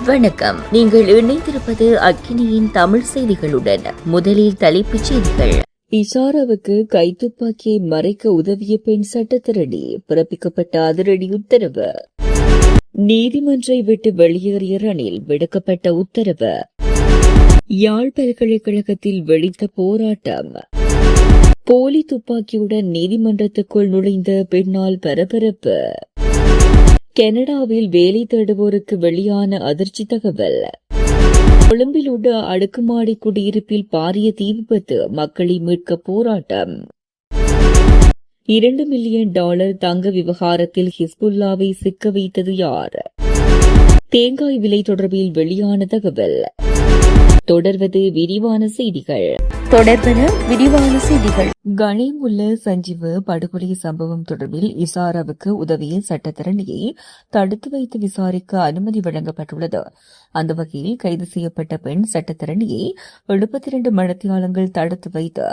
வணக்கம். நீங்கள் இணைந்திருப்பது அக்கினியின் தமிழ் செய்திகளுடன். முதலில் தலைப்புச் செய்திகள். இஷாராவுக்கு கைத்துப்பாக்கியை மறைக்க உதவிய பெண் சட்டத்திரணி பிறப்பிக்கப்பட்ட அதிரடி உத்தரவு. நீதிமன்றை விட்டு வெளியேறிய ரணில் விடுக்கப்பட்ட உத்தரவு. யாழ் பல்கலைக்கழகத்தில் வெடித்த போராட்டம். போலி துப்பாக்கியுடன் நீதிமன்றத்துக்குள் நுழைந்த பெண்ணால் பரபரப்பு. கனடாவில் வேலை தேடுவோருக்கு வெளியான அதிர்ச்சி தகவல். கொழும்பில் உள்ள அடுக்குமாடி குடியிருப்பில் பாரிய தீ விபத்து, மக்களை மீட்க போராட்டம். $2 மில்லியன் தங்க விவகாரத்தில் ஹிஸ்புல்லாவை சிக்க வைத்தது யார்? தேங்காய் விலை தொடர்பில் வெளியான தகவல். தொடர்வது விரிவான செய்திகள். கனிமுல்ல சஞ்சீவ படுகொலை சம்பவம் தொடர்பில் இஷாராவுக்கு உதவிய சட்டத்தரணியை தடுத்து வைத்து விசாரிக்க அனுமதி வழங்கப்பட்டுள்ளது. அந்த வகையில் கைது செய்யப்பட்ட பெண் சட்டத்தரணியை 72 மணித்தியாலங்கள் தடுத்து வைத்து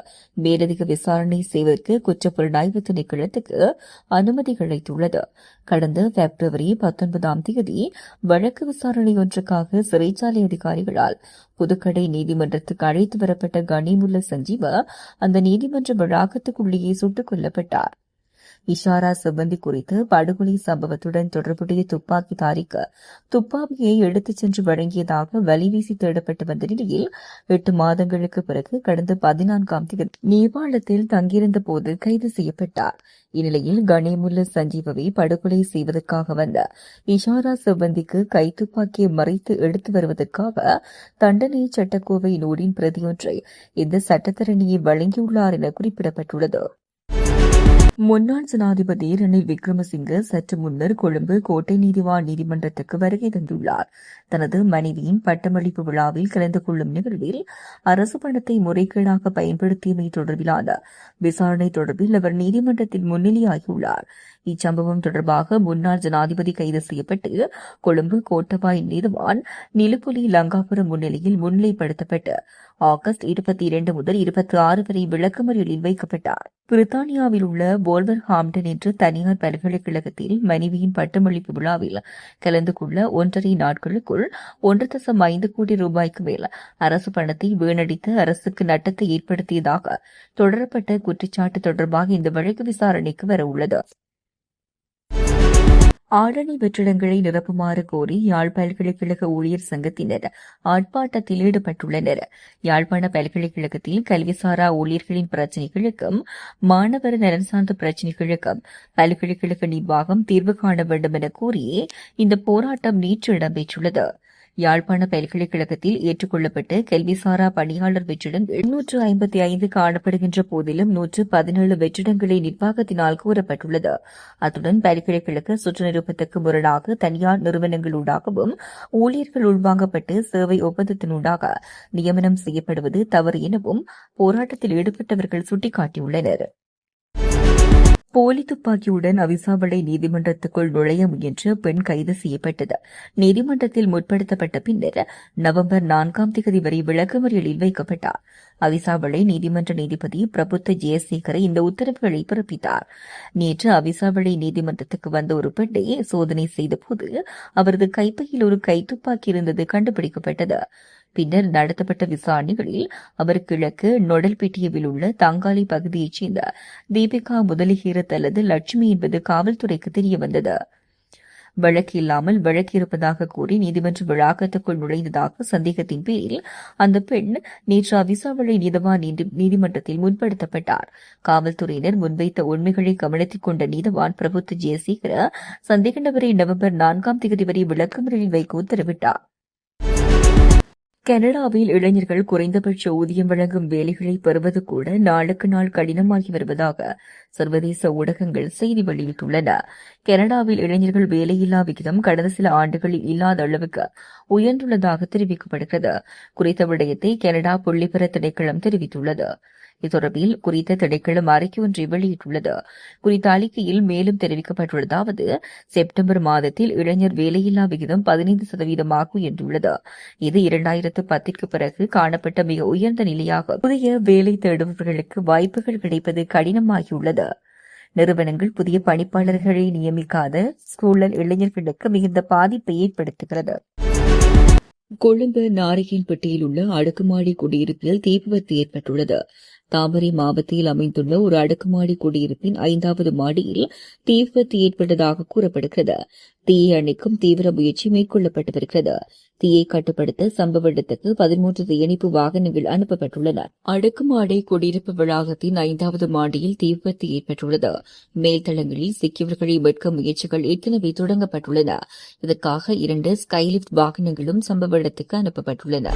மேலதிக விசாரணை செய்வதற்கு குற்றப்புலனாய்வு திணைக்களத்துக்கு அனுமதி அளித்துள்ளது. கடந்த பிப்ரவரி 19 வழக்கு விசாரணை ஒன்றுக்காக சிறைச்சாலை அதிகாரிகளால் புதுக்கடை நீதிமன்றத்துக்கு அழைத்து வரப்பட்ட கனிமுல்ல சஞ்சீவ அந்த நீதிமன்ற வளாகத்துக்குள்ளேயே சுட்டுக் கொல்லப்பட்டார். இஷாரா சிப்பந்தி குறித்து படுகொலை சம்பவத்துடன் தொடர்புடைய துப்பாக்கிதாரிக்கு துப்பாக்கியை எடுத்துச் சென்று வழங்கியதாக வலிவீசி தேடப்பட்டு வந்த நிலையில் 8 மாதங்களுக்கு பிறகு கடந்த 14 நேபாளத்தில் தங்கியிருந்த போது கைது செய்யப்பட்டார். இந்நிலையில் கனிமுல்ல சஞ்சீவவை படுகொலை செய்வதற்காக வந்த இஷாரா சிப்பந்திக்கு கைத்துப்பாக்கியை மறைத்து எடுத்து வருவதற்காக தண்டனை சட்டக்கோவை நூலின் பிரதியொன்றை இந்த சட்டத்தரணியை வழங்கியுள்ளார் என குறிப்பிடப்பட்டுள்ளது. முன்னாள் ஜனாதிபதி ரணில் விக்ரமசிங்கே சற்று முன்னர் கொழும்பு கோட்டை நீதிவான் நீதிமன்றத்துக்கு வருகை தந்துள்ளார். தனது மனைவியின் பட்டமளிப்பு விழாவில் கலந்து கொள்ளும் நிகழ்வில் அரசு பணத்தை முறைகேடாக பயன்படுத்தியமை தொடர்பிலான விசாரணை தொடர்பில் அவர் நீதிமன்றத்தில் முன்னிலையாகியுள்ளார். இச்சம்பவம் தொடர்பாக முன்னாள் ஜனாதிபதி கைது செய்யப்பட்டு கொழும்பு கோட்டபாய் நீதிவான் நிலுப்புலி லங்காபுரம் முன்னிலையில் முன்னிலைப்படுத்தப்பட்டு ஆகஸ்ட் 22 முதல் 26 வரை விளக்கமறியலில் வைக்கப்பட்டார். பிரித்தானியாவில் உள்ள வோல்வர்ஹாம்டன் என்ற தனியார் பல்கலைக்கழகத்தில் மனைவியின் பட்டமளிப்பு விழாவில் கலந்து கொள்ள 1.5 நாட்களுக்குள் 1.5 கோடி ரூபாய்க்கு மேல் அரசு பணத்தை வீணடித்து அரசுக்கு நட்டத்தை ஏற்படுத்தியதாக தொடரப்பட்ட குற்றச்சாட்டு தொடர்பாக இந்த வழக்கு விசாரணைக்கு வரவுள்ளது. ஆளணி வெற்றிடங்களை நிரப்புமாறு கோரி யாழ் பல்கலைக்கழக ஊழியர் சங்கத்தினர் ஆர்ப்பாட்டத்தில் ஈடுபட்டுள்ளனர். யாழ்ப்பாண பல்கலைக்கழகத்தில் கல்விசாரா ஊழியர்களின் பிரச்சினைகளுக்கும் மாணவர் நலன் சார்ந்த பிரச்சினைகளுக்கும் பல்கலைக்கழக நிர்வாகம் தீர்வு காண வேண்டும் என கோரியே இந்த போராட்டம் நேற்று இடம்பெற்றுள்ளது. யாழ்ப்பாண பல்கலைக்கழகத்தில் ஏற்றுக்கொள்ளப்பட்ட கல்விசாரா பணியாளர் வெற்றிடங்கள் 155 காணப்படுகின்ற போதிலும் 117 வெற்றிடங்களை நிர்வாகத்தினால் கூறப்பட்டுள்ளது. அத்துடன் பல்கலைக்கழக சுற்று நிருப்பத்துக்கு முரணாக தனியார் நிறுவனங்களூடாகவும் ஊழியர்கள் உள்வாங்கப்பட்டு சேவை ஒப்பந்தத்தினூடாக நியமனம் செய்யப்படுவது தவறு எனவும் போராட்டத்தில் ஈடுபட்டவர்கள் சுட்டிக்காட்டியுள்ளனர். போலி துப்பாக்கியுடன் அவிசாவளை நீதிமன்றத்துக்குள் நுழைய முயன்ற பெண் கைது செய்யப்பட்டது. நீதிமன்றத்தில் முற்படுத்தப்பட்ட பின்னர் நவம்பர் 4 வரை விளக்கமறியலில் வைக்கப்பட்டார். அவிசாவளை நீதிமன்ற நீதிபதி பிரபுத்த ஜெயசேகர இந்த உத்தரவுகளை பிறப்பித்தார். நேற்று அவிசாவளை நீதிமன்றத்துக்கு வந்த ஒரு பெண்ணை சோதனை செய்தபோது அவரது கைப்பையில் ஒரு கைத்துப்பாக்கி இருந்தது கண்டுபிடிக்கப்பட்டது. பின்னர் நடத்தப்பட்ட விசாரணைகளில் அவர் கிழக்கு நொடல்பேட்டியவில் உள்ள தங்காலி பகுதியைச் சேர்ந்த தீபிகா முதலிகீரத் அல்லது லட்சுமி என்பது காவல்துறைக்கு தெரியவந்தது. வழக்கு இல்லாமல் வழக்கு இருப்பதாக கூறி நீதிமன்ற வளாகத்துக்குள் நுழைந்ததாக சந்தேகத்தின் பேரில் அந்த பெண் நேற்று அவிசாவளை நீதவான் நீதிமன்றத்தில் முன்படுத்தப்பட்டார். காவல்துறையினர் முன்வைத்த உண்மைகளை கவனத்தில் கொண்ட நீதவான் பிரபுத்த ஜெயசேகர சந்தேக நபரை நவம்பர் 4 வரை விளக்கமறியலில் வைக்க உத்தரவிட்டார். கனடாவில் இளைஞர்கள் குறைந்தபட்ச ஊதியம் வழங்கும் வேலைகளை பெறுவது கூட நாளுக்கு நாள் கடினமாகி வருவதாக சர்வதேச ஊடகங்கள் செய்தி வெளியிட்டுள்ளன. கனடாவில் இளைஞர்கள் வேலையில்லா விகிதம் கடந்த சில ஆண்டுகளில் இல்லாத அளவுக்கு உயர்ந்துள்ளதாக தெரிவிக்கப்படுகிறது. குறித்த விடயத்தை கனடா புள்ளிபெற திணைக்களம் தெரிவித்துள்ளது. இத்தொடர்பில் குறித்த திணைக்களம் அறிக்கை ஒன்றை வெளியிட்டுள்ளது. குறித்த அறிக்கையில் மேலும் தெரிவிக்கப்பட்டுள்ளதாவது, செப்டம்பர் மாதத்தில் இளைஞர் வேலையில்லா விகிதம் 15% உயர்ந்துள்ளது. இது 2010 பிறகு காணப்பட்ட மிக உயர்ந்த நிலையாகும். புதிய வேலை தேடுபவர்களுக்கு வாய்ப்புகள் கிடைப்பது கடினமாகியுள்ளது. நிறுவனங்கள் புதிய பணிப்பாளர்களை நியமிக்காத சூழல் இளைஞர்களுக்கு மிகுந்த பாதிப்பை ஏற்படுத்துகிறது. கொழும்பு நாரிகேன்பட்டியில் உள்ள அடுக்குமாடி குடியிருப்பில் தீ விபத்து ஏற்பட்டுள்ளது. தாமரை மாவட்டத்தில் அமைந்துள்ள ஒரு அடுக்குமாடி குடியிருப்பின் 5வது மாடியில் தீ விபத்து ஏற்பட்டதாக கூறப்படுகிறது. தீயை அணைக்கும் தீவிர முயற்சி மேற்கொள்ளப்பட்டு வருகிறது. தீயை கட்டுப்படுத்த சம்பவ இடத்துக்கு 13 தீயணைப்பு வாகனங்கள் அனுப்பப்பட்டுள்ளன. அடுக்குமாடி குடியிருப்பு வளாகத்தின் 5வது மாடியில் தீ விபத்து ஏற்பட்டுள்ளது. மேல்தளங்களில் சிக்கியவர்களை மீட்கும் முயற்சிகள் ஏற்கனவே தொடங்கப்பட்டுள்ளன. இதற்காக 2 ஸ்கைலிப்ட் வாகனங்களும் சம்பவ இடத்துக்கு அனுப்பப்பட்டுள்ளன.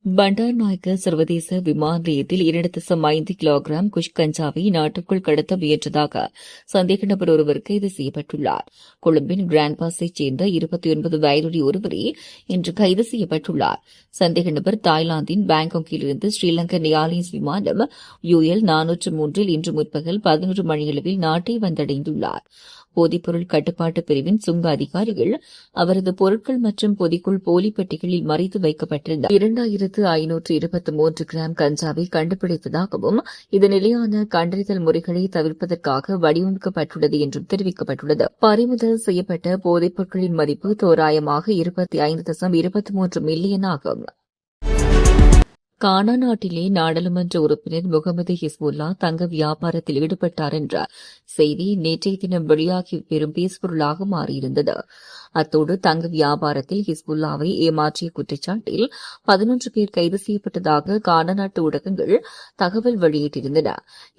பண்டார்நாயக்க சர்வதேச விமான நிலையத்தில் 2.5 கிலோகிராம் குஷ் கஞ்சாவை நாட்டுக்குள் கடத்த முயன்றதாக சந்தேக நபர் ஒருவர் கைது செய்யப்பட்டுள்ளார். கொழும்பின் கிராண்ட் பாஸைச் சேர்ந்த 29 வயதுடைய ஒருவரே இன்று கைது செய்யப்பட்டுள்ளார். சந்தேக நபர் தாய்லாந்தின் பாங்காக்கிலிருந்து ஸ்ரீலங்கா நியாலிஸ் விமானம் UL 403 இன்று முற்பகல் 11 மணியளவில் நாட்டை வந்தடைந்துள்ளார். போதைப்பொருள் கட்டுப்பாட்டு பிரிவின் சுங்க அதிகாரிகள் அவரது பொருட்கள் மற்றும் பொதிக்குள் போலி பெட்டிகளில் மறைத்து வைக்கப்பட்டிருந்த 2523 கிராம் கஞ்சாவை கண்டுபிடித்ததாகவும் இது நிலையான கண்டறிதல் முறைகளை தவிர்ப்பதற்காக வடிவமைக்கப்பட்டுள்ளது என்றும் தெரிவிக்கப்பட்டுள்ளது. பறிமுதல் செய்யப்பட்ட போதைப் பொருட்களின் மதிப்பு தோராயமாக 25.23 மில்லியன் ஆகும். கானா நாட்டிலே நாடாளுமன்ற உறுப்பினர் முகமது ஹிஸ்புல்லா தங்க வியாபாரத்தில் ஈடுபட்டார் என்ற செய்தி நேற்றைய தினம் வெளியாகி பெரும் பேசுபொருளாக மாறியிருந்தது. அத்தோடு தங்க வியாபாரத்தில் ஹிஸ்புல்லாவை ஏமாற்றிய குற்றச்சாட்டில் 11 பேர் கைது செய்யப்பட்டதாக கானா நாட்டு ஊடகங்கள் தகவல் வெளியிட்டிருந்தன.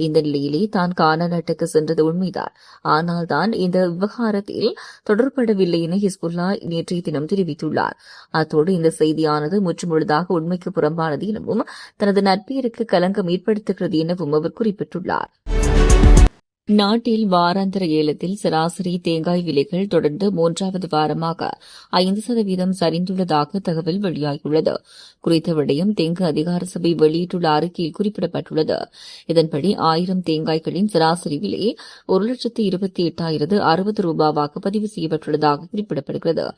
இந்த நிலையிலே தான் கானா நாட்டுக்கு சென்றது உண்மைதான், ஆனால் தான் இந்த விவகாரத்தில் தொடர்படவில்லை என ஹிஸ்புல்லா நேற்றைய தினம் தெரிவித்துள்ளார். அத்தோடு இந்த செய்தியானது முற்றுமுழுதாக உண்மைக்கு புறம்பானது எனவும் தனது நட்பெயருக்கு களங்கம் ஏற்படுத்துகிறது எனவும் அவர் குறிப்பிட்டுள்ளார். நாட்டில் வாராந்திர ஏலத்தில் சராசரி தேங்காய் விலைகள் தொடர்ந்து 3வது வாரமாக 5% சரிந்துள்ளதாக தகவல் வெளியாகியுள்ளது. குறித்த விடயம் தெங்கு அதிகார சபை வெளியிட்டுள்ள அறிக்கையில் குறிப்பிடப்பட்டுள்ளது. இதன்படி 1000 தேங்காய்களின் சராசரி விலை 1,28,060 ரூபாவாக பதிவு செய்யப்பட்டுள்ளதாக குறிப்பிடப்படுகிறது.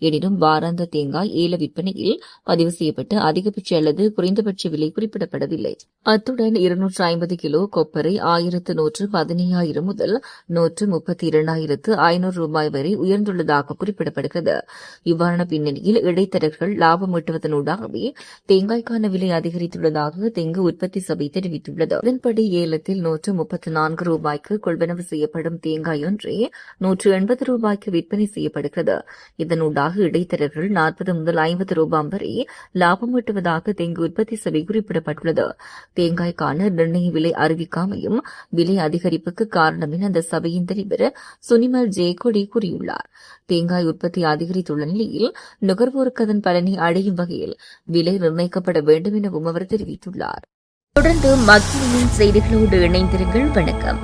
எனினும் வாராந்த தேங்காய் ஏல விற்பனையில் பதிவு செய்யப்பட்டு அதிகபட்ச அல்லது குறைந்தபட்ச விலை குறிப்பிடப்படவில்லை. அத்துடன் 250 கிலோ கொப்பரை 1117 முதல் 132,500 ரூபாய் வரை உயர்ந்துள்ளதாக குறிப்பிடப்படுகிறது. இவ்வாறான பின்னணியில் இடைத்தரகர்கள் லாபம் ஈட்டுவதனூடாகவே தேங்காய்க்கான விலை அதிகரித்துள்ளதாக தெங்கு உற்பத்தி சபை தெரிவித்துள்ளது. இதன்படி ஏலத்தில் 134 ரூபாய்க்கு கொள்வனவு செய்யப்படும் தேங்காய் ஒன்றே 180 ரூபாய்க்கு விற்பனை செய்யப்படுகிறது. இதனூடாக இடைத்தரகர்கள் 40 முதல் 50 ரூபாய் வரை லாபம் ஈட்டுவதாக தெங்கு உற்பத்தி சபை குறிப்பிடப்பட்டுள்ளது. தேங்காய்க்கான நிர்ணய விலை அறிவிக்காமையும் விலை அதிகரிப்புக்கு காரணம் என அந்த சபையின் தலைவர் சுனிமல் ஜேகொடி கூறியுள்ளார். தேங்காய் உற்பத்தி அதிகரித்துள்ள நிலையில் நுகர்வோருக்கு அதன் பலனை அடையும் வகையில் விலை நிர்ணயிக்கப்பட வேண்டும் எனவும் அவர் தெரிவித்துள்ளார். தொடர்ந்து மத்தியின் செய்திகளோடு இணைந்திருங்கள். வணக்கம்.